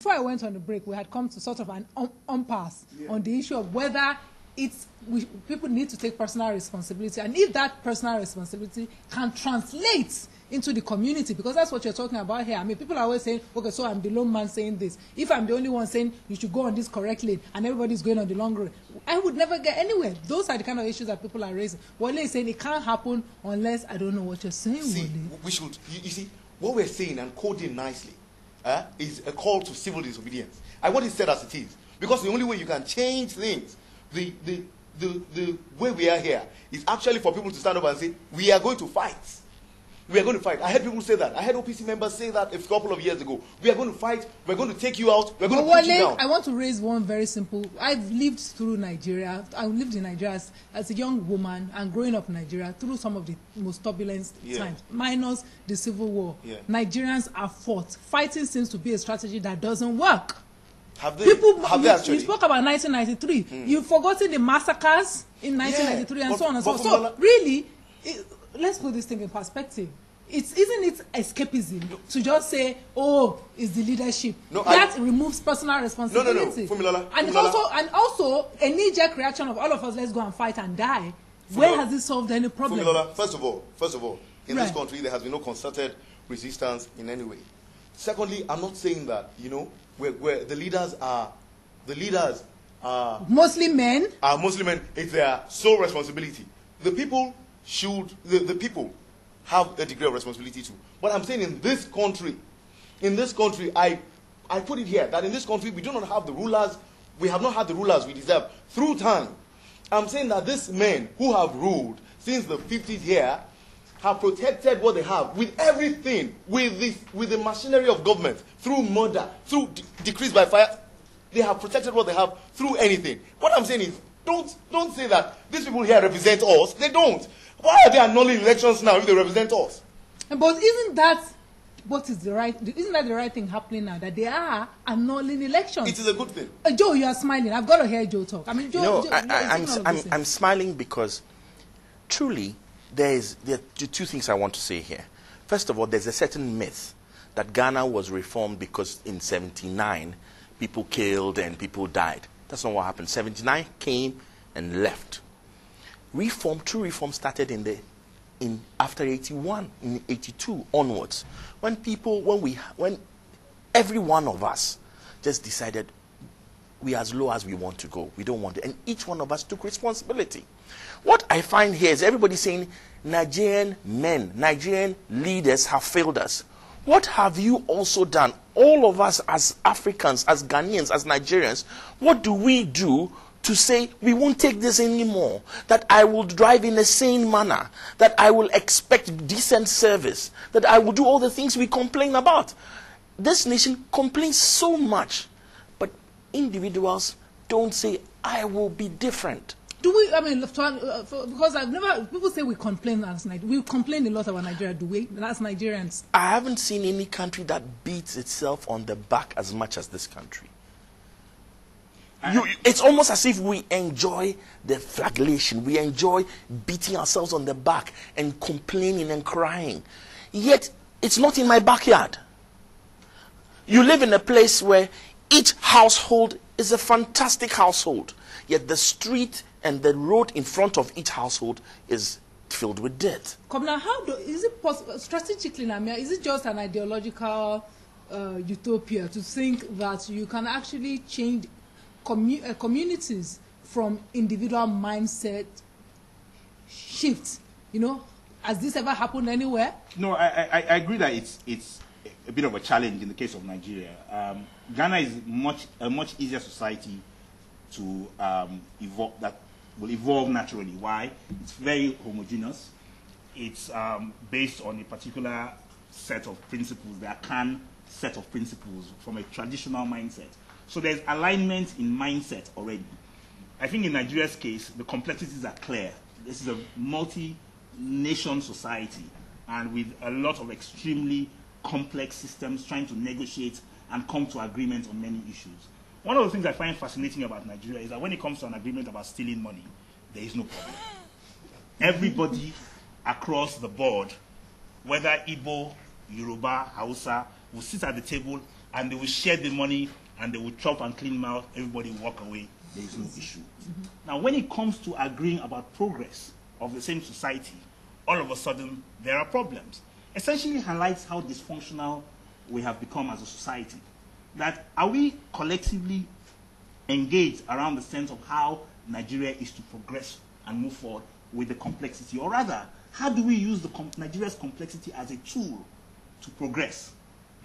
Before I went on the break, we had come to sort of an impasse on the issue of whether people need to take personal responsibility, and if that personal responsibility can translate into the community, because that's what you're talking about here. I mean, people are always saying, okay, so I'm the lone man saying this. If I'm the only one saying you should go on this correct lane and everybody's going on the long road, I would never get anywhere. Those are the kind of issues that people are raising. Wale is saying it can't happen unless, I don't know what you're saying, see, we should, you see, what we're saying and coding nicely is a call to civil disobedience. I want it said as it is, because the only way you can change things, the way we are here, is actually for people to stand up and say, we are going to fight. We are going to fight. I heard people say that. I heard OPC members say that a couple of years ago. We are going to fight. We're going to take you out. We're going to put you down. I want to raise one very simple. I've lived through Nigeria. I lived in Nigeria as a young woman and growing up in Nigeria through some of the most turbulent times, minus the civil war. Nigerians are fought. Fighting seems to be a strategy that doesn't work. Have they actually? You spoke about 1993. You've forgotten the massacres in 1993 and so on and so on. So really, let's put this thing in perspective. Isn't it escapism to just say, oh, it's the leadership? That removes personal responsibility. And also a knee-jerk reaction of all of us, let's go and fight and die. Where has it solved any problem? First of all, in this country there has been no concerted resistance in any way. Secondly, I'm not saying that, you know, where the leaders are mostly men. It's their sole responsibility. The people should, the people have a degree of responsibility too. But I'm saying in this country, I put it here, that in this country we do not have the rulers, we have not had the rulers we deserve through time. I'm saying that these men who have ruled since the 50s here have protected what they have with everything, with the machinery of government, through murder, through decrees by fire. They have protected what they have through anything. What I'm saying is, don't say that these people here represent us. They don't. Why are they annulling elections now if they represent us? But isn't that the right thing happening now, that they are annulling elections? It is a good thing. Joe, you are smiling. I've got to hear Joe talk. I mean, Joe, I'm smiling because truly there are two things I want to say here. First of all, there's a certain myth that Ghana was reformed because in 79 people killed and people died. That's not what happened. 79 came and left. True reform started after 81, in 82 onwards, when every one of us just decided we are as low as we want to go. We don't want it, and each one of us took responsibility. What I find here is everybody saying Nigerian men, Nigerian leaders have failed us. What have you also done? All of us as Africans, as Ghanaians, as Nigerians, what do we do to say we won't take this anymore, that I will drive in a sane manner, that I will expect decent service, that I will do all the things we complain about? This nation complains so much, but individuals don't say, I will be different. Do we, I mean, because people say we complain as Nigerians. We complain a lot about Nigeria, do we, as Nigerians? I haven't seen any country that beats itself on the back as much as this country. It's almost as if we enjoy the flagellation. We enjoy beating ourselves on the back and complaining and crying. Yet, it's not in my backyard. You live in a place where each household is a fantastic household. Yet the street and the road in front of each household is filled with dirt. Now, is it possible, strategically, Namia, is it just an ideological utopia to think that you can actually change communities from individual mindset shifts? You know, has this ever happened anywhere? No, I agree that it's a bit of a challenge in the case of Nigeria. Ghana is a much easier society to evolve, that will evolve naturally. Why? It's very homogeneous. It's based on a particular set of principles, the Akan set of principles from a traditional mindset. So there's alignment in mindset already. I think in Nigeria's case, the complexities are clear. This is a multi-nation society, and with a lot of extremely complex systems trying to negotiate and come to agreement on many issues. One of the things I find fascinating about Nigeria is that when it comes to an agreement about stealing money, there is no problem. Everybody across the board, whether Igbo, Yoruba, Hausa, will sit at the table and they will share the money, and they will chop and clean mouth, everybody will walk away, there is no issue. Now, when it comes to agreeing about progress of the same society, all of a sudden, there are problems. Essentially highlights how dysfunctional we have become as a society. That are we collectively engaged around the sense of how Nigeria is to progress and move forward with the complexity? Or rather, how do we use Nigeria's complexity as a tool to progress?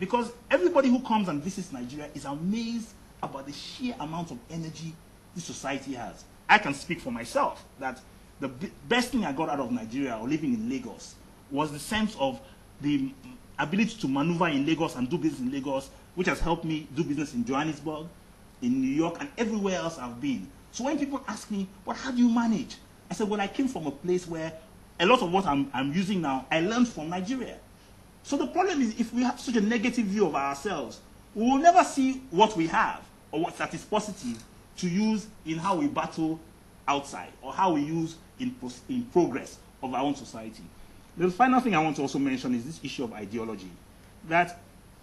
Because everybody who comes and visits Nigeria is amazed about the sheer amount of energy this society has. I can speak for myself that the best thing I got out of Nigeria or living in Lagos was the sense of the ability to maneuver in Lagos and do business in Lagos, which has helped me do business in Johannesburg, in New York, and everywhere else I've been. So when people ask me, well, how do you manage? I said, well, I came from a place where a lot of what I'm using now, I learned from Nigeria. So the problem is, if we have such a negative view of ourselves, we will never see what we have or what that is positive to use in how we battle outside or how we use in progress of our own society. The final thing I want to also mention is this issue of ideology. That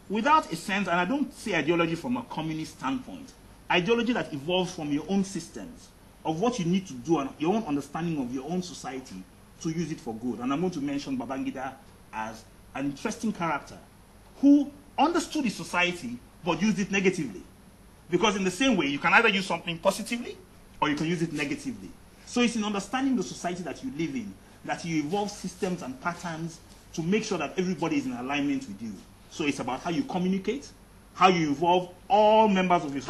without a sense, and I don't say ideology from a communist standpoint, ideology that evolves from your own systems, of what you need to do and your own understanding of your own society to use it for good. And I'm going to mention Babangida as an interesting character who understood his society but used it negatively. Because in the same way, you can either use something positively or you can use it negatively. So it's in understanding the society that you live in that you evolve systems and patterns to make sure that everybody is in alignment with you. So it's about how you communicate, how you involve all members of your society.